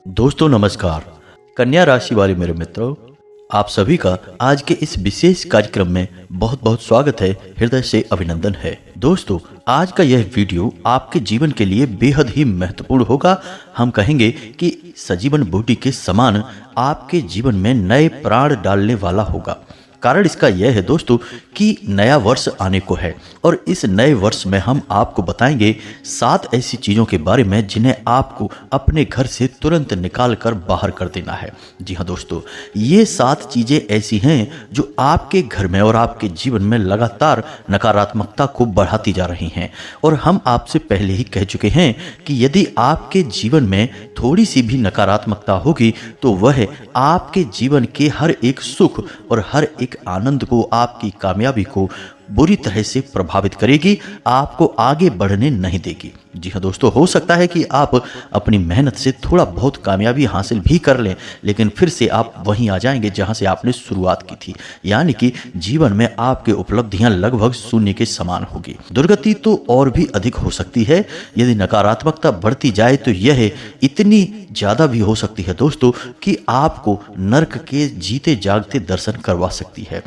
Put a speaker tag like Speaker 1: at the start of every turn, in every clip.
Speaker 1: दोस्तों नमस्कार। कन्या राशि वाले मेरे मित्रों, आप सभी का आज के इस विशेष कार्यक्रम में बहुत बहुत स्वागत है, हृदय से अभिनंदन है। दोस्तों, आज का यह वीडियो आपके जीवन के लिए बेहद ही महत्वपूर्ण होगा। हम कहेंगे कि सजीवन बूटी के समान आपके जीवन में नए प्राण डालने वाला होगा। कारण इसका यह है दोस्तों कि नया वर्ष आने को है और इस नए वर्ष में हम आपको बताएंगे 7 ऐसी चीज़ों के बारे में जिन्हें आपको अपने घर से तुरंत निकाल कर बाहर कर देना है। जी हाँ दोस्तों, ये 7 चीज़ें ऐसी हैं जो आपके घर में और आपके जीवन में लगातार नकारात्मकता को बढ़ाती जा रही हैं। और हम आपसे पहले ही कह चुके हैं कि यदि आपके जीवन में थोड़ी सी भी नकारात्मकता होगी तो वह आपके जीवन के हर एक सुख और हर एक आनंद को, आपकी कामयाबी को बुरी तरह से प्रभावित करेगी, आपको आगे बढ़ने नहीं देगी। जी हाँ दोस्तों, हो सकता है कि आप अपनी मेहनत से थोड़ा बहुत कामयाबी हासिल भी कर लें, लेकिन फिर से आप वहीं आ जाएंगे जहां से आपने शुरुआत की थी, यानी कि जीवन में आपकी उपलब्धियां लगभग शून्य के समान होगी। दुर्गति तो और भी अधिक हो सकती है। यदि नकारात्मकता बढ़ती जाए तो यह इतनी ज़्यादा भी हो सकती है दोस्तों कि आपको नर्क के जीते जागते दर्शन करवा सकती है।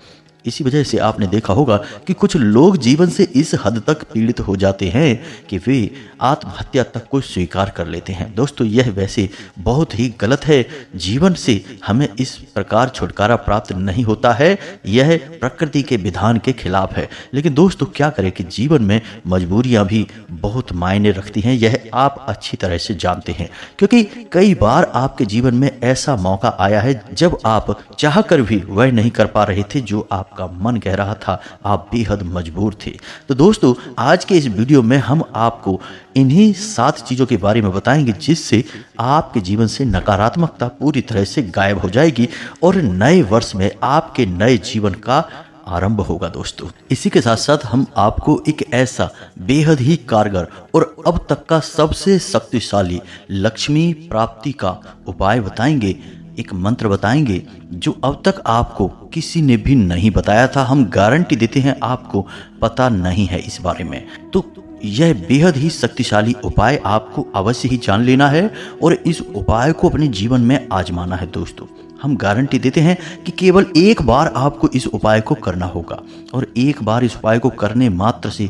Speaker 1: इसी वजह से आपने देखा होगा कि कुछ लोग जीवन से इस हद तक पीड़ित हो जाते हैं कि वे आत्महत्या तक को स्वीकार कर लेते हैं। दोस्तों, यह वैसे बहुत ही गलत है। जीवन से हमें इस प्रकार छुटकारा प्राप्त नहीं होता है, यह प्रकृति के विधान के खिलाफ है। लेकिन दोस्तों, क्या करें कि जीवन में मजबूरियां भी बहुत मायने रखती हैं, यह आप अच्छी तरह से जानते हैं, क्योंकि कई बार आपके जीवन में ऐसा मौका आया है जब आप चाह कर भी वह नहीं कर पा रहे थे जो आपका मन कह रहा था, आप बेहद मजबूर थे। तो दोस्तों, आज के इस वीडियो में हम आपको इन्हीं 7 चीज़ों के बारे में बताएंगे जिससे आपके जीवन से नकारात्मकता पूरी तरह से गायब हो जाएगी और नए वर्ष में आपके नए जीवन का आरंभ होगा। दोस्तों, इसी के साथ साथ हम आपको एक ऐसा बेहद ही कारगर और अब तक का सबसे शक्तिशाली लक्ष्मी प्राप्ति का उपाय बताएंगे, एक मंत्र बताएंगे जो अब तक आपको किसी ने भी नहीं बताया था। हम गारंटी देते हैं आपको पता नहीं है इस बारे में। तो यह बेहद ही शक्तिशाली उपाय आपको अवश्य ही जान लेना है और इस उपाय को अपने जीवन में आजमाना है। दोस्तों, हम गारंटी देते हैं कि केवल एक बार आपको इस उपाय को करना होगा और एक बार इस उपाय को करने मात्र से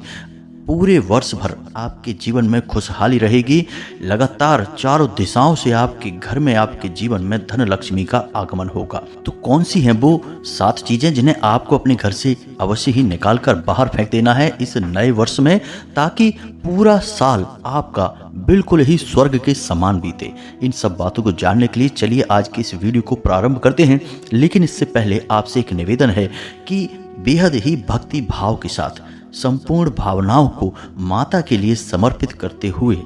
Speaker 1: पूरे वर्ष भर आपके जीवन में खुशहाली रहेगी। लगातार चारों दिशाओं से आपके घर में, आपके जीवन में धन लक्ष्मी का आगमन होगा। तो कौन सी हैं वो 7 चीजें जिन्हें आपको अपने घर से अवश्य ही निकाल कर बाहर फेंक देना है इस नए वर्ष में, ताकि पूरा साल आपका बिल्कुल ही स्वर्ग के समान बीते। इन सब बातों को जानने के लिए चलिए आज की इस वीडियो को प्रारंभ करते हैं। लेकिन इससे पहले आपसे एक निवेदन है कि बेहद ही भक्ति भाव के साथ संपूर्ण भावनाओं को माता के लिए समर्पित करते हुए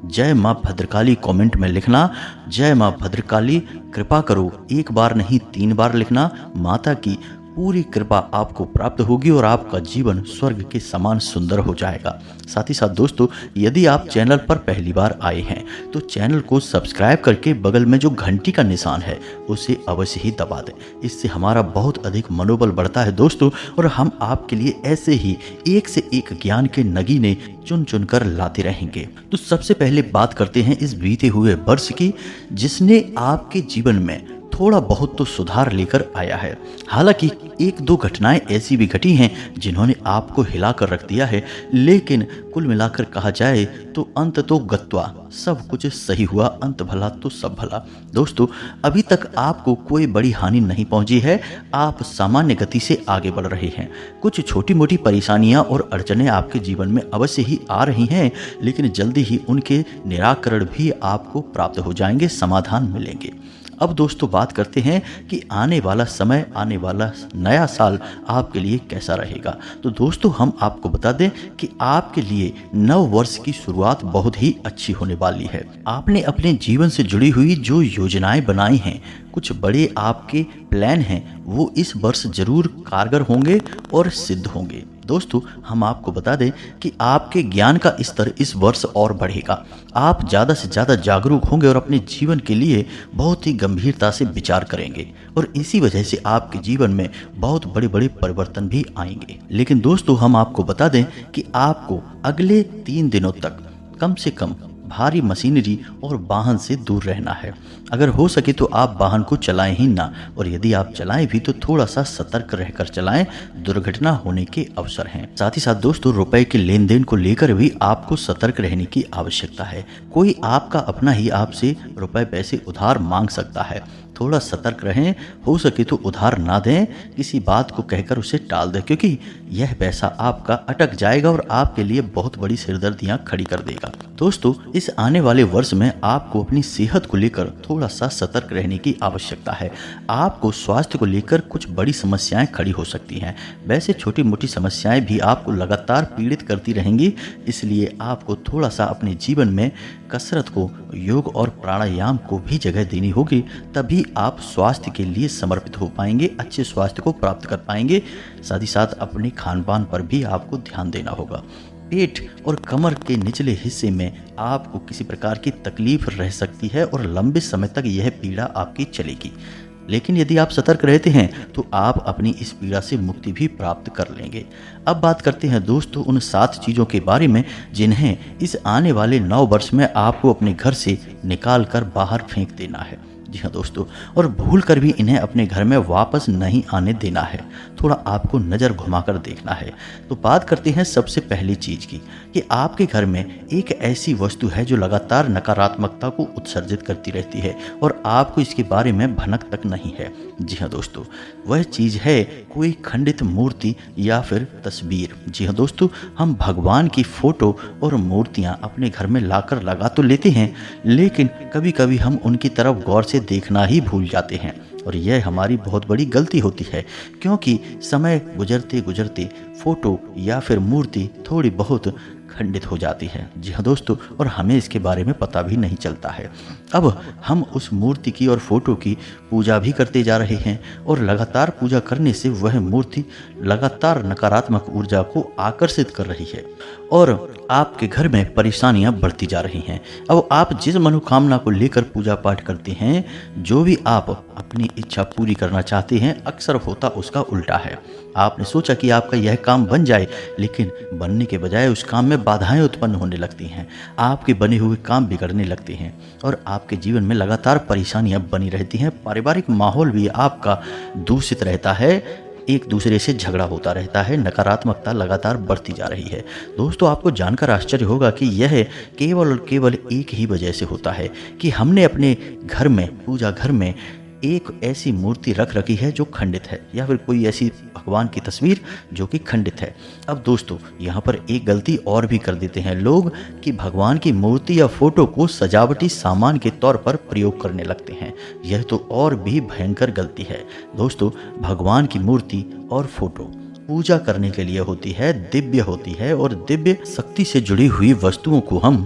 Speaker 1: जय माँ भद्रकाली कमेंट में लिखना। जय माँ भद्रकाली कृपा करो, एक बार नहीं 3 बार लिखना। माता की पूरी कृपा आपको प्राप्त होगी और आपका जीवन स्वर्ग के समान सुंदर हो जाएगा। साथ ही साथ दोस्तों, यदि आप चैनल पर पहली बार आए हैं तो चैनल को सब्सक्राइब करके बगल में जो घंटी का निशान है उसे अवश्य ही दबा दें। इससे हमारा बहुत अधिक मनोबल बढ़ता है दोस्तों, और हम आपके लिए ऐसे ही एक से एक ज्ञान के नगीने चुन चुन कर लाते रहेंगे। तो सबसे पहले बात करते हैं इस बीते हुए वर्ष की, जिसने आपके जीवन में थोड़ा बहुत तो सुधार लेकर आया है। हालांकि 1-2 घटनाएं ऐसी भी घटी हैं जिन्होंने आपको हिला कर रख दिया है, लेकिन कुल मिलाकर कहा जाए तो अंत तो गत्वा सब कुछ सही हुआ, अंत भला तो सब भला। दोस्तों, अभी तक आपको कोई बड़ी हानि नहीं पहुंची है, आप सामान्य गति से आगे बढ़ रहे हैं। कुछ छोटी मोटी परेशानियां और अड़चनें आपके जीवन में अवश्य ही आ रही हैं, लेकिन जल्दी ही उनके निराकरण भी आपको प्राप्त हो जाएंगे, समाधान मिलेंगे। अब दोस्तों, बात करते हैं कि आने वाला समय, आने वाला नया साल आपके लिए कैसा रहेगा। तो दोस्तों, हम आपको बता दें कि आपके लिए नव वर्ष की शुरुआत बहुत ही अच्छी होने वाली है। आपने अपने जीवन से जुड़ी हुई जो योजनाएं बनाई हैं, कुछ बड़े आपके प्लान हैं, वो इस वर्ष जरूर कारगर होंगे और सिद्ध होंगे। दोस्तों, हम आपको बता दें कि आपके ज्ञान का स्तर इस वर्ष और बढ़ेगा। आप ज़्यादा से ज़्यादा जागरूक होंगे और अपने जीवन के लिए बहुत ही गंभीरता से विचार करेंगे, और इसी वजह से आपके जीवन में बहुत बड़े बड़े परिवर्तन भी आएंगे। लेकिन दोस्तों, हम आपको बता दें कि आपको अगले 3 दिनों तक कम से कम भारी मशीनरी और वाहन से दूर रहना है। अगर हो सके तो आप वाहन को चलाएं ही ना, और यदि आप चलाएं भी तो थोड़ा सा सतर्क रहकर चलाएं, दुर्घटना होने के अवसर हैं। साथ ही साथ दोस्तों, रुपए के लेन देन को लेकर भी आपको सतर्क रहने की आवश्यकता है। कोई आपका अपना ही आपसे रुपए पैसे उधार मांग सकता है, थोड़ा सतर्क रहें। हो सके तो उधार ना दें, किसी बात को कहकर उसे टाल दें, क्योंकि यह पैसा आपका अटक जाएगा और आपके लिए बहुत बड़ी सिरदर्दियां खड़ी कर देगा। दोस्तों, इस आने वाले वर्ष में आपको अपनी सेहत को लेकर थोड़ा सा सतर्क रहने की आवश्यकता है। आपको स्वास्थ्य को लेकर कुछ बड़ी समस्याएं खड़ी हो सकती हैं। वैसे छोटी मोटी समस्याएं भी आपको लगातार पीड़ित करती रहेंगी, इसलिए आपको थोड़ा सा अपने जीवन में कसरत को, योग और प्राणायाम को भी जगह देनी होगी, तभी आप स्वास्थ्य के लिए समर्पित हो पाएंगे, अच्छे स्वास्थ्य को प्राप्त कर पाएंगे। साथ ही साथ अपने खान पान पर भी आपको ध्यान देना होगा। पेट और कमर के निचले हिस्से में आपको किसी प्रकार की तकलीफ रह सकती है और लंबे समय तक यह पीड़ा आपकी चलेगी, लेकिन यदि आप सतर्क रहते हैं तो आप अपनी इस पीड़ा से मुक्ति भी प्राप्त कर लेंगे। अब बात करते हैं दोस्तों उन 7 चीज़ों के बारे में जिन्हें इस आने वाले 9 वर्ष में आपको अपने घर से निकाल कर बाहर फेंक देना है। जी हाँ दोस्तों, और भूल कर भी इन्हें अपने घर में वापस नहीं आने देना है। थोड़ा आपको नज़र घुमाकर देखना है। तो बात करते हैं सबसे पहली चीज़ की, कि आपके घर में एक ऐसी वस्तु है जो लगातार नकारात्मकता को उत्सर्जित करती रहती है और आपको इसके बारे में भनक तक नहीं है। जी हाँ दोस्तों, वह चीज़ है कोई खंडित मूर्ति या फिर तस्वीर। जी हाँ दोस्तों, हम भगवान की फ़ोटो और मूर्तियाँ अपने घर में लाकर लगा तो लेते हैं, लेकिन कभी कभी हम उनकी तरफ गौर से देखना ही भूल जाते हैं, और यह हमारी बहुत बड़ी गलती होती है, क्योंकि समय गुजरते गुजरते फोटो या फिर मूर्ति थोड़ी बहुत खंडित हो जाती है। जी हाँ दोस्तों, और हमें इसके बारे में पता भी नहीं चलता है। अब हम उस मूर्ति की और फोटो की पूजा भी करते जा रहे हैं, और लगातार पूजा करने से वह मूर्ति लगातार नकारात्मक ऊर्जा को आकर्षित कर रही है और आपके घर में परेशानियां बढ़ती जा रही हैं। अब आप जिस मनोकामना को लेकर पूजा पाठ करते हैं, जो भी आप अपनी इच्छा पूरी करना चाहते हैं, अक्सर होता उसका उल्टा है। आपने सोचा कि आपका यह काम बन जाए, लेकिन बनने के बजाय उस काम में बाधाएं उत्पन्न होने लगती हैं, आपके बने हुए काम बिगड़ने लगते हैं और आपके जीवन में लगातार परेशानियां बनी रहती हैं। पारिवारिक माहौल भी आपका दूषित रहता है, एक दूसरे से झगड़ा होता रहता है, नकारात्मकता लगातार बढ़ती जा रही है। दोस्तों, आपको जानकर आश्चर्य होगा कि यह केवल और केवल एक ही वजह से होता है कि हमने अपने घर में, पूजा घर में एक ऐसी मूर्ति रख रखी है जो खंडित है, या फिर कोई ऐसी भगवान की तस्वीर जो कि खंडित है। अब दोस्तों, यहाँ पर एक गलती और भी कर देते हैं लोग कि भगवान की मूर्ति या फोटो को सजावटी सामान के तौर पर प्रयोग करने लगते हैं। यह तो और भी भयंकर गलती है। दोस्तों, भगवान की मूर्ति और फोटो पूजा करने के लिए होती है, दिव्य होती है, और दिव्य शक्ति से जुड़ी हुई वस्तुओं को हम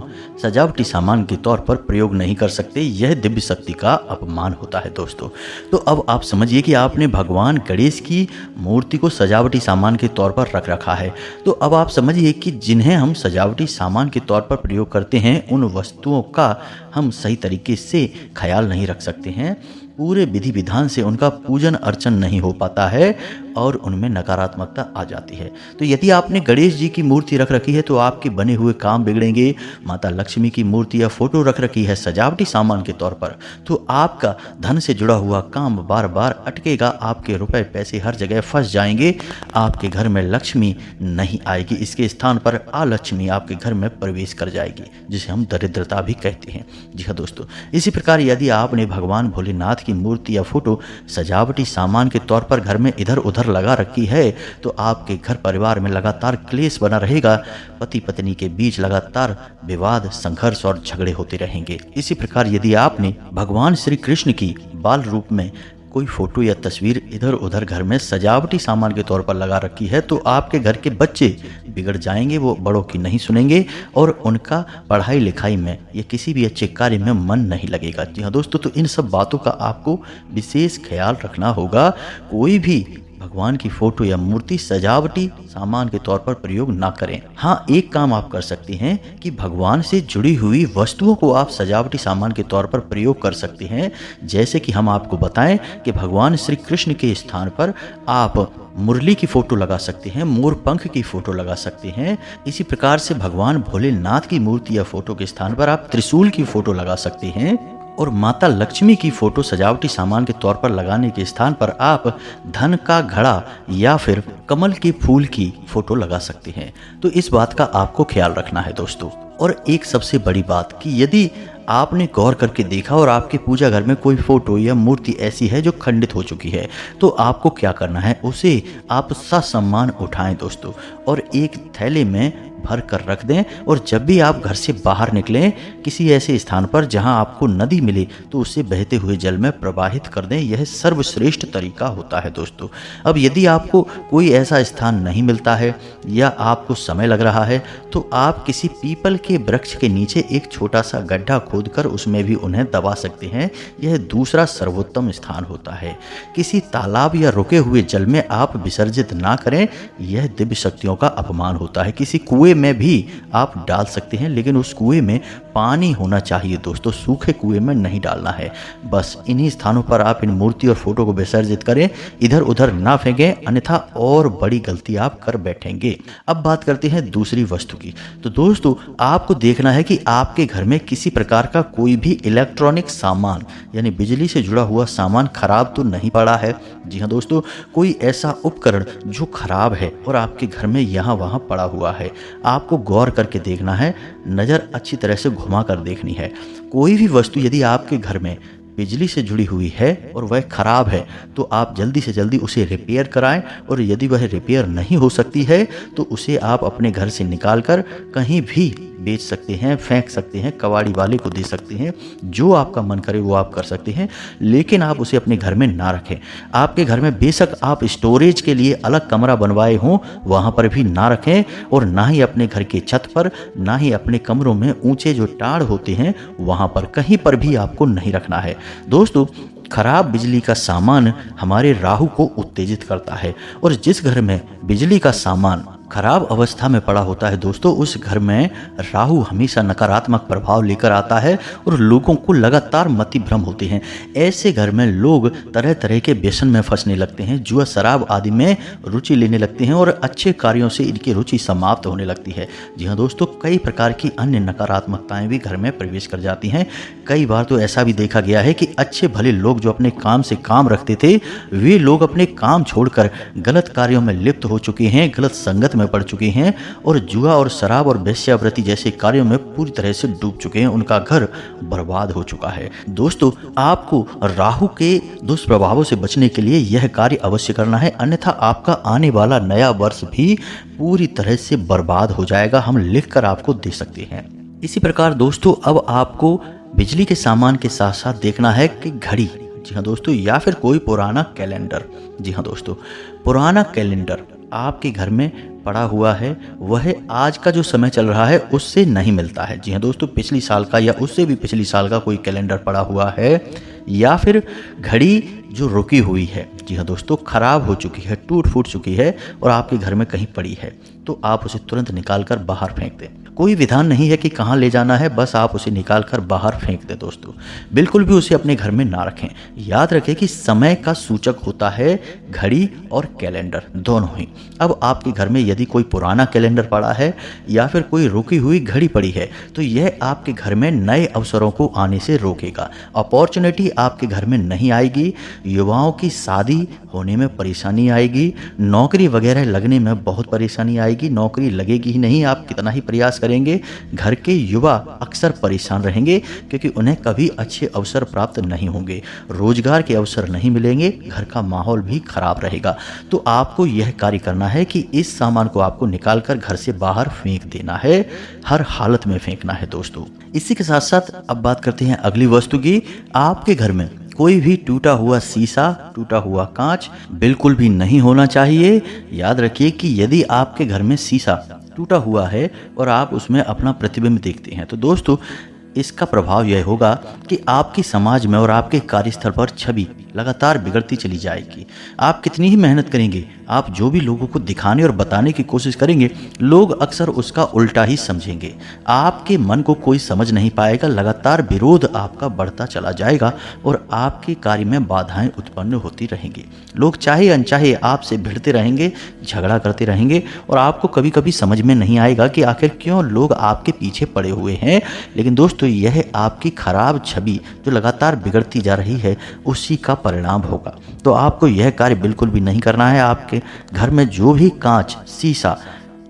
Speaker 1: सजावटी सामान के तौर पर प्रयोग नहीं कर सकते। यह दिव्य शक्ति का अपमान होता है दोस्तों। तो अब आप समझिए कि आपने भगवान गणेश की मूर्ति को सजावटी सामान के तौर पर रख रखा है। तो अब आप समझिए कि जिन्हें हम सजावटी सामान के तौर पर प्रयोग करते हैं, उन वस्तुओं का हम सही तरीके से ख्याल नहीं रख सकते हैं, पूरे विधि विधान से उनका पूजन अर्चन नहीं हो पाता है और उनमें नकारात्मकता आ जाती है। तो यदि आपने गणेश जी की मूर्ति रख रखी है तो आपके बने हुए काम बिगड़ेंगे। माता लक्ष्मी की मूर्ति या फोटो रख रखी है सजावटी सामान के तौर पर, तो आपका धन से जुड़ा हुआ काम बार बार अटकेगा, आपके रुपए पैसे हर जगह फंस जाएंगे, आपके घर में लक्ष्मी नहीं आएगी, इसके स्थान पर अलक्ष्मी आपके घर में प्रवेश कर जाएगी, जिसे हम दरिद्रता भी कहते हैं। जी हाँ दोस्तों, इसी प्रकार यदि आपने भगवान भोलेनाथ की मूर्ति या फोटो सजावटी सामान के तौर पर घर में इधर उधर लगा रखी है, तो आपके घर परिवार में लगातार क्लेश बना रहेगा, पति पत्नी के बीच लगातार विवाद, संघर्ष और झगड़े होते रहेंगे। इसी प्रकार यदि आपने भगवान श्री कृष्ण की बाल रूप में कोई फोटो या तस्वीर इधर उधर घर में सजावटी सामान के तौर पर लगा रखी है, तो आपके घर के बच्चे बिगड़ जाएंगे, वो बड़ों की नहीं सुनेंगे और उनका पढ़ाई लिखाई में या किसी भी अच्छे कार्य में मन नहीं लगेगा। जी हाँ दोस्तों, तो इन सब बातों का आपको विशेष ख्याल रखना होगा। कोई भी भगवान की फोटो या मूर्ति सजावटी सामान के तौर पर प्रयोग ना करें। हाँ, एक काम आप कर सकते हैं कि भगवान से जुड़ी हुई वस्तुओं को आप सजावटी सामान के तौर पर प्रयोग कर सकते हैं। जैसे कि हम आपको बताएं कि भगवान श्री कृष्ण के स्थान पर आप मुरली की फोटो लगा सकते हैं, मोर पंख की फोटो लगा सकते हैं। इसी प्रकार से भगवान भोलेनाथ की मूर्ति या फोटो के स्थान पर आप त्रिशूल की फोटो लगा सकते हैं और माता लक्ष्मी की फोटो सजावटी सामान के तौर पर लगाने के स्थान पर आप धन का घड़ा या फिर कमल के फूल की फोटो लगा सकते हैं। तो इस बात का आपको ख्याल रखना है दोस्तों। और एक सबसे बड़ी बात कि यदि आपने गौर करके देखा और आपके पूजा घर में कोई फोटो या मूर्ति ऐसी है जो खंडित हो चुकी है, तो आपको क्या करना है, उसे आप ससम्मान उठाएं दोस्तों और एक थैले में भर कर रख दें। और जब भी आप घर से बाहर निकलें किसी ऐसे स्थान पर जहां आपको नदी मिले तो उसे बहते हुए जल में प्रवाहित कर दें। यह सर्वश्रेष्ठ तरीका होता है दोस्तों। अब यदि आपको कोई ऐसा स्थान नहीं मिलता है या आपको समय लग रहा है तो आप किसी पीपल के वृक्ष के नीचे एक छोटा सा गड्ढा खोदकर उसमें भी उन्हें दबा सकते हैं। यह दूसरा सर्वोत्तम स्थान होता है। किसी तालाब या रुके हुए जल में आप विसर्जित ना करें, यह दिव्य शक्तियों का अपमान होता है। किसी कुएं में भी आप डाल सकते हैं, लेकिन उस कुएं में पानी होना चाहिए दोस्तों, सूखे कुएं में नहीं डालना है। बस इन्हीं स्थानों पर आप इन मूर्ति और फोटो को विसर्जित करें, इधर उधर ना फेंकें, अन्यथा और बड़ी गलती आप कर बैठेंगे। अब बात करते हैं दूसरी वस्तु की। तो दोस्तों आपको देखना है कि आपके घर में किसी प्रकार का कोई भी इलेक्ट्रॉनिक सामान यानी बिजली से जुड़ा हुआ सामान खराब तो नहीं पड़ा है। जी हाँ दोस्तों, कोई ऐसा उपकरण जो खराब है और आपके घर में यहाँ वहाँ पड़ा हुआ है, आपको गौर करके देखना है, नज़र अच्छी तरह से घुमा कर देखनी है। कोई भी वस्तु यदि आपके घर में बिजली से जुड़ी हुई है और वह खराब है तो आप जल्दी से जल्दी उसे रिपेयर कराएं। और यदि वह रिपेयर नहीं हो सकती है तो उसे आप अपने घर से निकाल कर कहीं भी बेच सकते हैं, फेंक सकते हैं, कबाड़ी वाले को दे सकते हैं। जो आपका मन करे वो आप कर सकते हैं, लेकिन आप उसे अपने घर में ना रखें। आपके घर में बेशक आप स्टोरेज के लिए अलग कमरा बनवाए हों, वहाँ पर भी ना रखें। और ना ही अपने घर के छत पर, ना ही अपने कमरों में ऊंचे जो टाड़ होते हैं वहाँ पर, कहीं पर भी आपको नहीं रखना है दोस्तों। खराब बिजली का सामान हमारे राहु को उत्तेजित करता है और जिस घर में बिजली का सामान खराब अवस्था में पड़ा होता है दोस्तों, उस घर में राहु हमेशा नकारात्मक प्रभाव लेकर आता है और लोगों को लगातार मति भ्रम होते हैं। ऐसे घर में लोग तरह तरह के व्यसन में फंसने लगते हैं, जुआ शराब आदि में रुचि लेने लगते हैं और अच्छे कार्यों से इनकी रुचि समाप्त होने लगती है। जी हाँ दोस्तों, कई प्रकार की अन्य नकारात्मकताएं भी घर में प्रवेश कर जाती हैं। कई बार तो ऐसा भी देखा गया है कि अच्छे भले लोग जो अपने काम से काम रखते थे, वे लोग अपने काम छोड़कर गलत कार्यों में लिप्त हो चुके हैं, गलत संगत में पड़ चुके हैं और जुआ और शराब और वेश्यावृत्ति जैसे कार्यों में पूरी तरह से डूब चुके हैं। उनका घर बर्बाद हो चुका है। दोस्तों आपको राहु के दुष्प्रभावों से बचने के लिए यह कार्य अवश्य करना है, अन्यथा आपका आने वाला नया वर्ष भी पूरी तरह से बर्बाद हो जाएगा। हम लिखकर आपको दे सकते हैं। इसी प्रकार दोस्तों अब आपको बिजली के सामान के साथ साथ देखना है कि घड़ी, जी हाँ दोस्तों, या फिर कोई पुराना कैलेंडर। जी हाँ दोस्तों, पुराना कैलेंडर आपके घर में पड़ा हुआ है, वह आज का जो समय चल रहा है उससे नहीं मिलता है। जी हाँ दोस्तों, पिछली साल का या उससे भी पिछली साल का कोई कैलेंडर पड़ा हुआ है या फिर घड़ी जो रुकी हुई है, जी हाँ दोस्तों, खराब हो चुकी है, टूट फूट चुकी है और आपके घर में कहीं पड़ी है, तो आप उसे तुरंत निकाल कर बाहर फेंक दें। कोई विधान नहीं है कि कहाँ ले जाना है, बस आप उसे निकाल कर बाहर फेंक दें दोस्तों। बिल्कुल भी उसे अपने घर में ना रखें। याद रखें कि समय का सूचक होता है घड़ी और कैलेंडर, दोनों ही। अब आपके घर में यदि कोई पुराना कैलेंडर पड़ा है या फिर कोई रुकी हुई घड़ी पड़ी है तो यह आपके घर में नए अवसरों को आने से रोकेगा। अपॉर्चुनिटी आपके घर में नहीं आएगी। युवाओं की शादी होने में परेशानी आएगी, नौकरी वगैरह लगने में बहुत परेशानी आएगी। नौकरी लगेगी ही नहीं, आप कितना ही प्रयास करेंगे। घर के युवा अक्सर परेशान रहेंगे क्योंकि उन्हें कभी अच्छे अवसर प्राप्त नहीं होंगे, रोजगार के अवसर नहीं मिलेंगे, घर का माहौल भी खराब रहेगा। तो आपको यह कार्य करना है कि इस सामान को आपको निकालकर घर से बाहर फेंक देना है, हर हालत में फेंकना है दोस्तों। इसी के साथ साथ अब बात करते हैं अगली वस्तु की। आपके घर में कोई भी टूटा हुआ शीशा, टूटा हुआ कांच बिल्कुल भी नहीं होना चाहिए। याद रखिए कि यदि आपके घर में शीशा टूटा हुआ है और आप उसमें अपना प्रतिबिंब देखते हैं तो दोस्तों इसका प्रभाव यह होगा कि आपकी समाज में और आपके कार्यस्थल पर छवि लगातार बिगड़ती चली जाएगी। आप कितनी ही मेहनत करेंगे, आप जो भी लोगों को दिखाने और बताने की कोशिश करेंगे, लोग अक्सर उसका उल्टा ही समझेंगे। आपके मन को कोई समझ नहीं पाएगा, लगातार विरोध आपका बढ़ता चला जाएगा और आपके कार्य में बाधाएं उत्पन्न होती रहेंगी। लोग चाहे अनचाहे आपसे भिड़ते रहेंगे, झगड़ा करते रहेंगे और आपको कभी कभी समझ में नहीं आएगा कि आखिर क्यों लोग आपके पीछे पड़े हुए हैं। लेकिन दोस्तों, यह आपकी खराब छवि जो लगातार बिगड़ती जा रही है उसी का परिणाम होगा। तो आपको यह कार्य बिल्कुल भी नहीं करना है। आपके घर में जो भी कांच, शीशा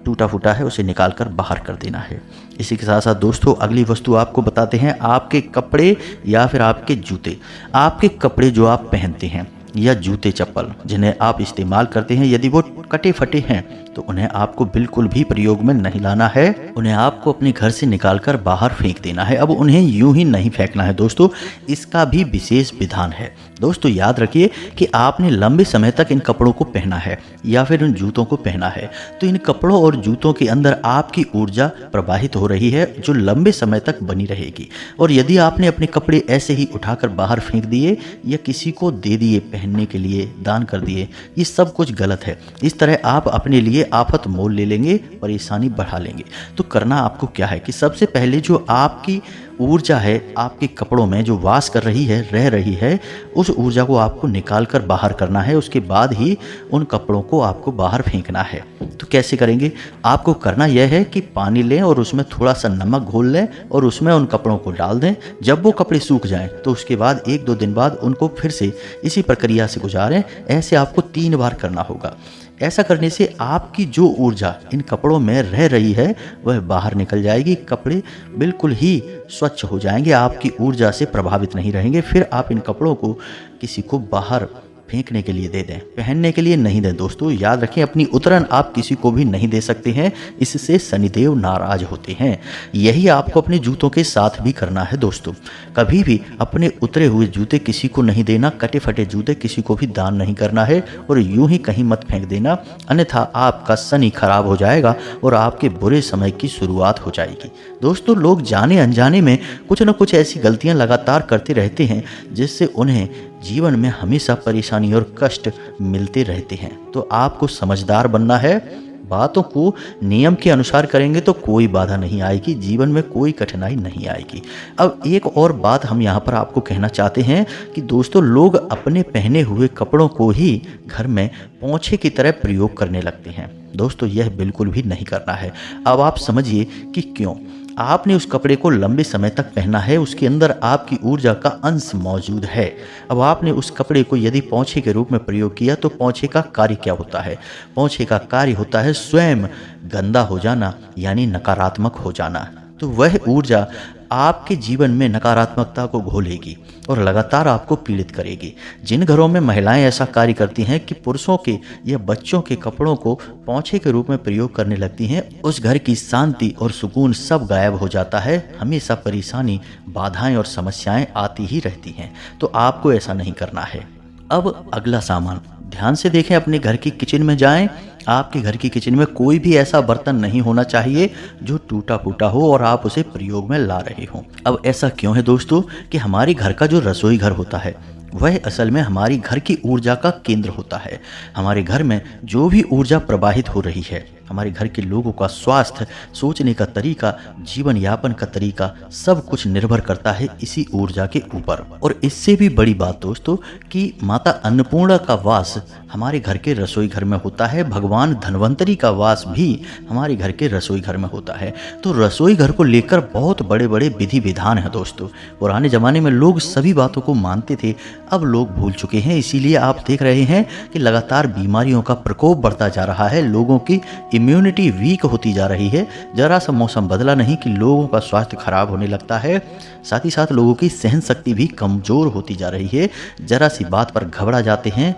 Speaker 1: टूटा फूटा है उसे निकाल कर बाहर कर देना है। इसी के साथ साथ दोस्तों, अगली वस्तु आपको बताते हैं, आपके कपड़े या फिर आपके जूते। आपके कपड़े जो आप पहनते हैं या जूते चप्पल जिन्हें आप इस्तेमाल करते हैं, यदि वो कटे फटे हैं तो उन्हें आपको बिल्कुल भी प्रयोग में नहीं लाना है। उन्हें आपको अपने घर से निकालकर बाहर फेंक देना है। अब उन्हें यूं ही नहीं फेंकना है दोस्तों, इसका भी विशेष विधान है। दोस्तों याद रखिए कि आपने लंबे समय तक इन कपड़ों को पहना है या फिर इन जूतों को पहना है, तो इन कपड़ों और जूतों के अंदर आपकी ऊर्जा प्रवाहित हो रही है जो लंबे समय तक बनी रहेगी। और यदि आपने अपने कपड़े ऐसे ही उठाकर बाहर फेंक दिए या किसी को दे दिए पहनने के लिए, दान कर दिए, ये सब कुछ गलत है। इस तरह आप अपने लिए आफत मोल ले लेंगे, परेशानी बढ़ा लेंगे। तो करना आपको क्या है कि सबसे पहले जो आपकी ऊर्जा है आपके कपड़ों में जो वास कर रही है, रह रही है, उस ऊर्जा को आपको निकाल कर बाहर करना है। उसके बाद ही उन कपड़ों को आपको बाहर फेंकना है। तो कैसे करेंगे? आपको करना यह है कि पानी लें और उसमें थोड़ा सा नमक घोल लें और उसमें उन कपड़ों को डाल दें। जब वो कपड़े सूख जाएं तो उसके बाद 1-2 दिन बाद उनको फिर से इसी प्रक्रिया से गुजारें। ऐसे आपको 3 बार करना होगा। ऐसा करने से आपकी जो ऊर्जा इन कपड़ों में रह रही है वह बाहर निकल जाएगी। कपड़े बिल्कुल ही स्वच्छ हो जाएंगे, आपकी ऊर्जा से प्रभावित नहीं रहेंगे। फिर आप इन कपड़ों को किसी को बाहर फेंकने के लिए दे दें, पहनने के लिए नहीं दें। दोस्तों याद रखें, अपनी उतरन आप किसी को भी नहीं दे सकते हैं, इससे शनिदेव नाराज होते हैं। यही आपको अपने जूतों के साथ भी करना है दोस्तों। कभी भी अपने उतरे हुए जूते किसी को नहीं देना, कटे फटे जूते किसी को भी दान नहीं करना है और यूं ही कहीं मत फेंक देना, अन्यथा आपका शनि खराब हो जाएगा और आपके बुरे समय की शुरुआत हो जाएगी। दोस्तों, लोग जाने अनजाने में कुछ न कुछ ऐसी गलतियां लगातार करते रहते हैं जिससे उन्हें जीवन में हमेशा परेशानी और कष्ट मिलते रहते हैं। तो आपको समझदार बनना है, बातों को नियम के अनुसार करेंगे तो कोई बाधा नहीं आएगी, जीवन में कोई कठिनाई नहीं आएगी। अब एक और बात हम यहाँ पर आपको कहना चाहते हैं कि दोस्तों, लोग अपने पहने हुए कपड़ों को ही घर में पोंछे की तरह प्रयोग करने लगते हैं। दोस्तों यह बिल्कुल भी नहीं करना है। अब आप समझिए कि क्यों। आपने उस कपड़े को लंबे समय तक पहना है, उसके अंदर आपकी ऊर्जा का अंश मौजूद है। अब आपने उस कपड़े को यदि पोंछे के रूप में प्रयोग किया तो पोंछे का कार्य क्या होता है? पोंछे का कार्य होता है स्वयं गंदा हो जाना, यानी नकारात्मक हो जाना। तो वह ऊर्जा आपके जीवन में नकारात्मकता को घोलेगी और लगातार आपको पीड़ित करेगी। जिन घरों में महिलाएं ऐसा कार्य करती हैं कि पुरुषों के या बच्चों के कपड़ों को पोंछे के रूप में प्रयोग करने लगती हैं, उस घर की शांति और सुकून सब गायब हो जाता है। हमेशा परेशानी, बाधाएं और समस्याएं आती ही रहती हैं। तो आपको ऐसा नहीं करना है। अब अगला सामान ध्यान से देखें। अपने घर की किचन में जाएं। आपके घर की किचन में कोई भी ऐसा बर्तन नहीं होना चाहिए जो टूटा फूटा हो और आप उसे प्रयोग में ला रहे हो। अब ऐसा क्यों है दोस्तों कि हमारे घर का जो रसोई घर होता है वह असल में हमारी घर की ऊर्जा का केंद्र होता है। हमारे घर में जो भी ऊर्जा प्रवाहित हो रही है, हमारे घर के लोगों का स्वास्थ्य, सोचने का तरीका, जीवन यापन का तरीका, सब कुछ निर्भर करता है इसी ऊर्जा के ऊपर। और इससे भी बड़ी बात दोस्तों कि माता अन्नपूर्णा का वास हमारे घर के रसोई घर में होता है। भगवान धन्वंतरी का वास भी हमारे घर के रसोई घर में होता है। तो रसोई घर को लेकर बहुत बड़े बड़े विधि विधान हैं दोस्तों। पुराने ज़माने में लोग सभी बातों को मानते थे, अब लोग भूल चुके हैं। इसीलिए आप देख रहे हैं कि लगातार बीमारियों का प्रकोप बढ़ता जा रहा है, लोगों की इम्यूनिटी वीक होती जा रही है। जरा सा मौसम बदला नहीं कि लोगों का स्वास्थ्य खराब होने लगता है। साथ ही साथ लोगों की सहन शक्ति भी कमज़ोर होती जा रही है। जरा सी बात पर घबरा जाते हैं,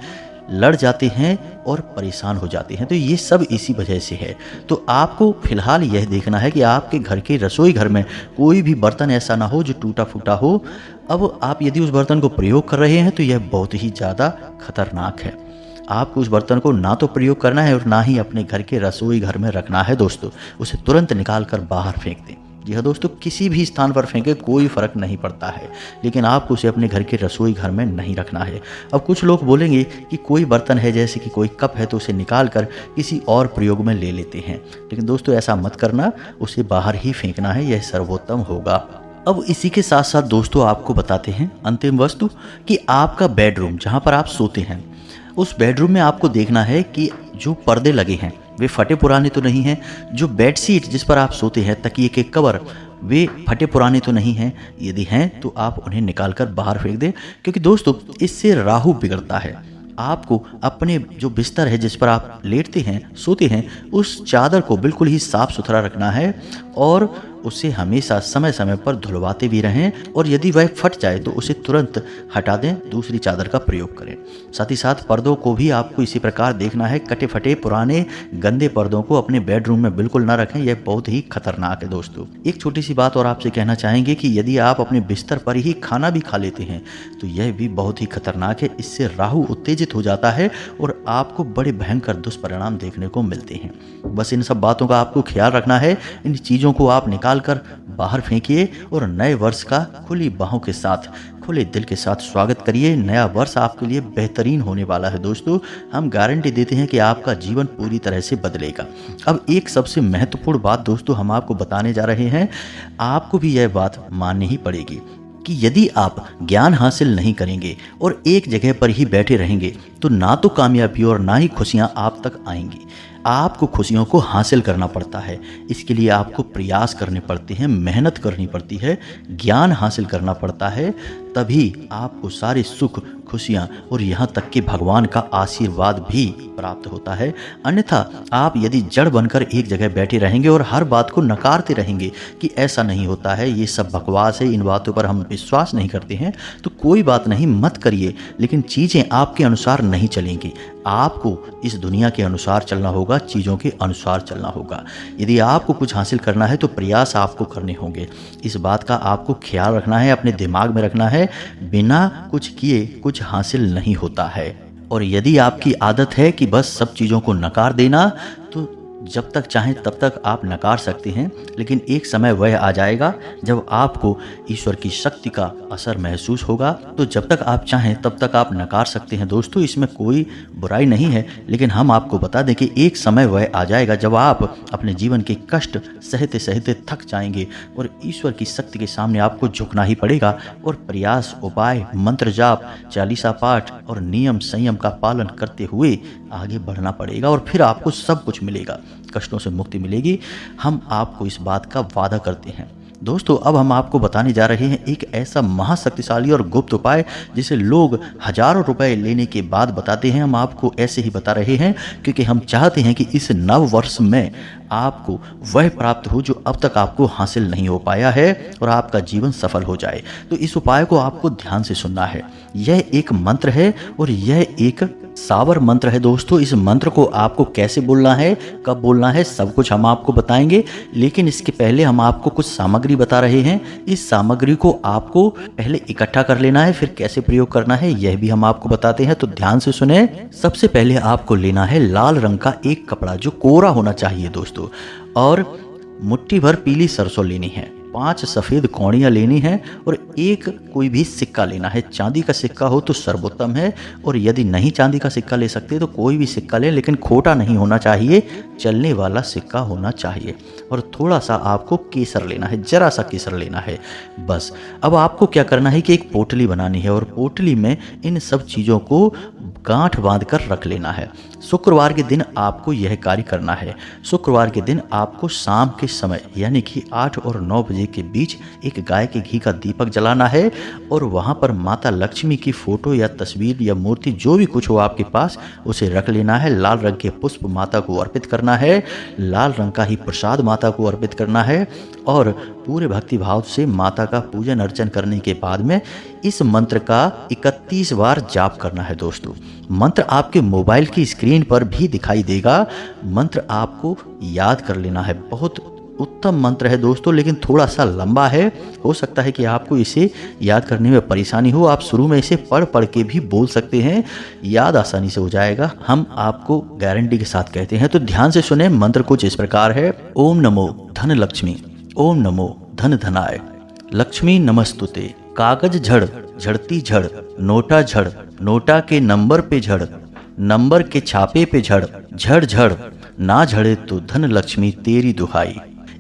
Speaker 1: लड़ जाते हैं और परेशान हो जाते हैं। तो ये सब इसी वजह से है। तो आपको फिलहाल यह देखना है कि आपके घर के रसोई घर में कोई भी बर्तन ऐसा ना हो जो टूटा फूटा हो। अब आप यदि उस बर्तन को प्रयोग कर रहे हैं तो यह बहुत ही ज़्यादा खतरनाक है। आपको उस बर्तन को ना तो प्रयोग करना है और ना ही अपने घर के रसोई घर में रखना है दोस्तों। उसे तुरंत निकाल कर बाहर फेंक दें। जी हाँ दोस्तों, किसी भी स्थान पर फेंके कोई फर्क नहीं पड़ता है, लेकिन आपको उसे अपने घर के रसोई घर में नहीं रखना है। अब कुछ लोग बोलेंगे कि कोई बर्तन है, जैसे कि कोई कप है, तो उसे निकाल कर किसी और प्रयोग में ले लेते हैं, लेकिन दोस्तों ऐसा मत करना, उसे बाहर ही फेंकना है, यह सर्वोत्तम होगा। अब इसी के साथ साथ दोस्तों आपको बताते हैं अंतिम वस्तु कि आपका बेडरूम जहाँ पर आप सोते हैं, उस बेडरूम में आपको देखना है कि जो पर्दे लगे हैं वे फटे पुराने तो नहीं हैं, जो बेडशीट जिस पर आप सोते हैं, तकिए के कवर, वे फटे पुराने तो नहीं हैं। यदि हैं तो आप उन्हें निकाल कर बाहर फेंक दें, क्योंकि दोस्तों इससे राहु बिगड़ता है। आपको अपने जो बिस्तर है जिस पर आप लेटते हैं, सोते हैं, उस चादर को बिल्कुल ही साफ सुथरा रखना है और उसे हमेशा समय समय पर धुलवाते भी रहें, और यदि वह फट जाए तो उसे तुरंत हटा दें, दूसरी चादर का प्रयोग करें। साथ ही साथ पर्दों को भी आपको इसी प्रकार देखना है, कटे फटे पुराने गंदे पर्दों को अपने बेडरूम में बिल्कुल ना रखें, यह बहुत ही खतरनाक है दोस्तों। एक छोटी सी बात और आपसे कहना चाहेंगे कि यदि आप अपने बिस्तर पर ही खाना भी खा लेते हैं तो यह भी बहुत ही खतरनाक है, इससे राहु उत्तेजित हो जाता है और आपको बड़े भयंकर दुष्परिणाम देखने को मिलते हैं। बस इन सब बातों का आपको ख्याल रखना है, इन चीज़ों को आप निकाल कर बाहर फेंकिए और नए वर्ष का खुली बाहों के साथ, खुले दिल के साथ स्वागत करिए। नया वर्ष आपके लिए बेहतरीन होने वाला है दोस्तों, हम गारंटी देते हैं कि आपका जीवन पूरी तरह से बदलेगा। अब एक सबसे महत्वपूर्ण बात दोस्तों हम आपको बताने जा रहे हैं, आपको भी यह बात माननी ही पड़ेगी कि यदि आप ज्ञान हासिल नहीं करेंगे और एक जगह पर ही बैठे रहेंगे तो ना तो कामयाबी और ना ही खुशियां आप तक आएंगी। आपको खुशियों को हासिल करना पड़ता है, इसके लिए आपको प्रयास करने पड़ते हैं, मेहनत करनी पड़ती है, ज्ञान हासिल करना पड़ता है, तभी आपको सारे सुख, खुशियाँ और यहाँ तक कि भगवान का आशीर्वाद भी प्राप्त होता है। अन्यथा आप यदि जड़ बनकर एक जगह बैठे रहेंगे और हर बात को नकारते रहेंगे कि ऐसा नहीं होता है, ये सब बकवास है, इन बातों पर हम विश्वास नहीं करते हैं, तो कोई बात नहीं, मत करिए, लेकिन चीज़ें आपके अनुसार नहीं चलेंगी। आपको इस दुनिया के अनुसार चलना होगा, चीज़ों के अनुसार चलना होगा। यदि आपको कुछ हासिल करना है तो प्रयास आपको करने होंगे, इस बात का आपको ख्याल रखना है, अपने दिमाग में रखना है, बिना कुछ किए कुछ हासिल नहीं होता है। और यदि आपकी आदत है कि बस सब चीज़ों को नकार देना, तो जब तक चाहें तब तक आप नकार सकते हैं, लेकिन एक समय वह आ जाएगा जब आपको ईश्वर की शक्ति का असर महसूस होगा, तो जब तक आप चाहें तब तक आप नकार सकते हैं दोस्तों, इसमें कोई बुराई नहीं है। लेकिन हम आपको बता दें कि एक समय वह आ जाएगा जब आप अपने जीवन के कष्ट सहते सहते थक जाएंगे और ईश्वर की शक्ति के सामने आपको झुकना ही पड़ेगा और प्रयास, उपाय, मंत्र जाप, चालीसा पाठ और नियम संयम का पालन करते हुए आगे बढ़ना पड़ेगा, और फिर आपको सब कुछ मिलेगा, कष्टों से मुक्ति मिलेगी। हम आपको इस बात का वादा करते हैं। दोस्तों अब हम आपको बताने जा रहे हैं एक ऐसा महाशक्तिशाली और गुप्त उपाय जिसे लोग हजारों रुपए लेने के बाद बताते हैं। हम आपको ऐसे ही बता रहे हैं क्योंकि हम चाहते हैं कि इस नव वर्ष में आपको वह प्राप्त हो जो अब तक आपको हासिल नहीं हो पाया है और आपका जीवन सफल हो जाए। तो इस उपाय को आपको ध्यान से सुनना है। यह एक मंत्र है और यह एक सावर मंत्र है दोस्तों। इस मंत्र को आपको कैसे बोलना है, कब बोलना है, सब कुछ हम आपको बताएंगे, लेकिन इसके पहले हम आपको कुछ सामग्री बता रहे हैं। इस सामग्री को आपको पहले इकट्ठा कर लेना है, फिर कैसे प्रयोग करना है यह भी हम आपको बताते हैं, तो ध्यान से सुने। सबसे पहले आपको लेना है लाल रंग का एक कपड़ा जो कोरा होना चाहिए दोस्तों, और मुट्ठी भर पीली सरसों लेनी है, 5 सफ़ेद कौड़ियाँ लेनी है और एक कोई भी सिक्का लेना है। चांदी का सिक्का हो तो सर्वोत्तम है, और यदि नहीं चांदी का सिक्का ले सकते तो कोई भी सिक्का ले, लेकिन खोटा नहीं होना चाहिए, चलने वाला सिक्का होना चाहिए। और थोड़ा सा आपको केसर लेना है, जरा सा केसर लेना है बस। अब आपको क्या करना है कि एक पोटली बनानी है और पोटली में इन सब चीज़ों को गांठ बांध कर रख लेना है। शुक्रवार के दिन आपको यह कार्य करना है। शुक्रवार के दिन आपको शाम के समय यानी कि 8 और 9 बजे के बीच एक गाय के घी का दीपक जलाना है और वहाँ पर माता लक्ष्मी की फोटो या तस्वीर या मूर्ति जो भी कुछ हो आपके पास उसे रख लेना है। लाल रंग के पुष्प माता को अर्पित करना है, लाल रंग का ही प्रसाद माता को अर्पित करना है और पूरे भक्ति भाव से माता का पूजन अर्चन करने के बाद में इस मंत्र का 31 बार जाप करना है दोस्तों। मंत्र आपके मोबाइल की स्क्रीन पर भी दिखाई देगा। मंत्र आपको याद कर लेना है। बहुत उत्तम मंत्र है दोस्तों, लेकिन थोड़ा सा लंबा है। हो सकता है कि आपको इसे याद करने में परेशानी हो। आप शुरू में इसे पढ़ पढ़ के भी बोल सकते हैं, याद आसानी से हो जाएगा। हम आपको गारंटी के साथ कहते हैं, तो ध्यान से सुने। मंत्र कुछ इस प्रकार है। ओम नमो धन लक्ष्मी ओम नमो धन धनाय, लक्ष्मी नमस्तुते। कागज झड़ झड़ती झड़, नोटा झड़ नोटा के नंबर पे झड़, नंबर के छापे पे झड़, झड़ झड़ ना झड़े तो धन लक्ष्मी तेरी दुहाई।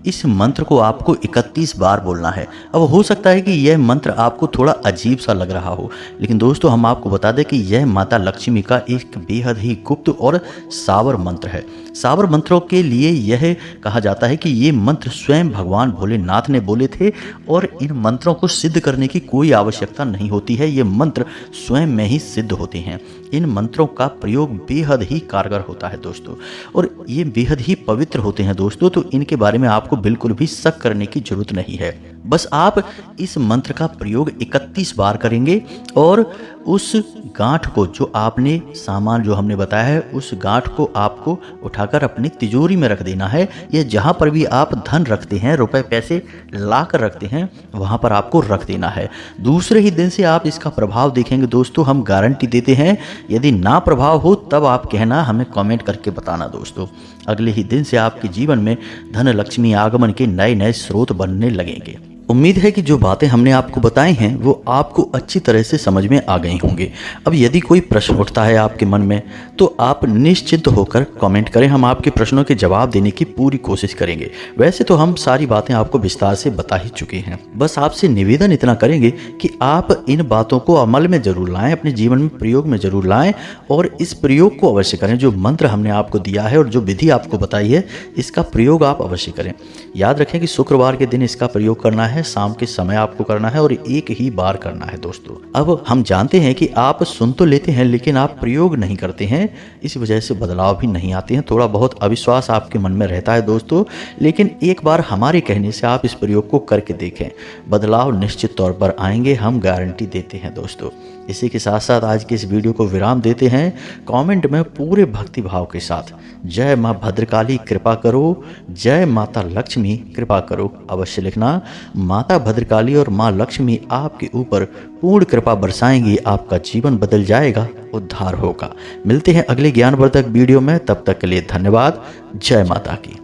Speaker 1: इस मंत्र को आपको 31 बार बोलना है। अब हो सकता है कि यह मंत्र आपको थोड़ा अजीब सा लग रहा हो, लेकिन दोस्तों हम आपको बता दें कि यह माता लक्ष्मी का एक बेहद ही गुप्त और सावर मंत्र है। सावर मंत्रों के लिए यह कहा जाता है कि ये मंत्र स्वयं भगवान भोलेनाथ ने बोले थे और इन मंत्रों को सिद्ध करने की कोई आवश्यकता नहीं होती है। ये मंत्र स्वयं में ही सिद्ध होते हैं। इन मंत्रों का प्रयोग बेहद ही कारगर होता है दोस्तों, और ये बेहद ही पवित्र होते हैं दोस्तों। तो इनके बारे में आपको बिल्कुल भी शक करने की जरूरत नहीं है। बस आप इस मंत्र का प्रयोग 31 बार करेंगे और उस गांठ को, जो आपने सामान जो हमने बताया है, उस गांठ को आपको उठाकर अपनी तिजोरी में रख देना है। या जहां पर भी आप धन रखते हैं, रुपए पैसे ला कर रखते हैं, वहां पर आपको रख देना है। दूसरे ही दिन से आप इसका प्रभाव देखेंगे दोस्तों, हम गारंटी देते हैं। यदि ना प्रभाव हो तब आप कहना, हमें कमेंट करके बताना दोस्तों। अगले ही दिन से आपके जीवन में धन लक्ष्मी आगमन के नए नए स्रोत बनने लगेंगे। उम्मीद है कि जो बातें हमने आपको बताई हैं वो आपको अच्छी तरह से समझ में आ गई होंगी। अब यदि कोई प्रश्न उठता है आपके मन में तो आप निश्चिंत होकर कमेंट करें, हम आपके प्रश्नों के जवाब देने की पूरी कोशिश करेंगे। वैसे तो हम सारी बातें आपको विस्तार से बता ही चुके हैं। बस आपसे निवेदन इतना करेंगे कि आप इन बातों को अमल में जरूर लाएं, अपने जीवन में प्रयोग में जरूर लाएं और इस प्रयोग को अवश्य करें। जो मंत्र हमने आपको दिया है और जो विधि आपको बताई है, इसका प्रयोग आप अवश्य करें। याद रखें कि शुक्रवार के दिन इसका प्रयोग करना है, शाम के समय आपको करना है और एक ही बार करना है दोस्तों। अब हम जानते हैं कि आप सुन तो लेते हैं लेकिन आप प्रयोग नहीं करते हैं, इस वजह से बदलाव भी नहीं आते हैं। थोड़ा बहुत अविश्वास आपके मन में रहता है दोस्तों, लेकिन एक बार हमारे कहने से आप इस प्रयोग को करके देखें, बदलाव निश्चित तौर पर आएंगे, हम गारंटी देते हैं दोस्तों। इसी के साथ साथ आज के इस वीडियो को विराम देते हैं। कमेंट में पूरे भक्ति भाव के साथ जय माँ भद्रकाली कृपा करो, जय माता लक्ष्मी कृपा करो अवश्य लिखना। माता भद्रकाली और माँ लक्ष्मी आपके ऊपर पूर्ण कृपा बरसाएंगी, आपका जीवन बदल जाएगा, उद्धार होगा। मिलते हैं अगले ज्ञानवर्धक वीडियो में, तब तक के लिए धन्यवाद। जय माता की।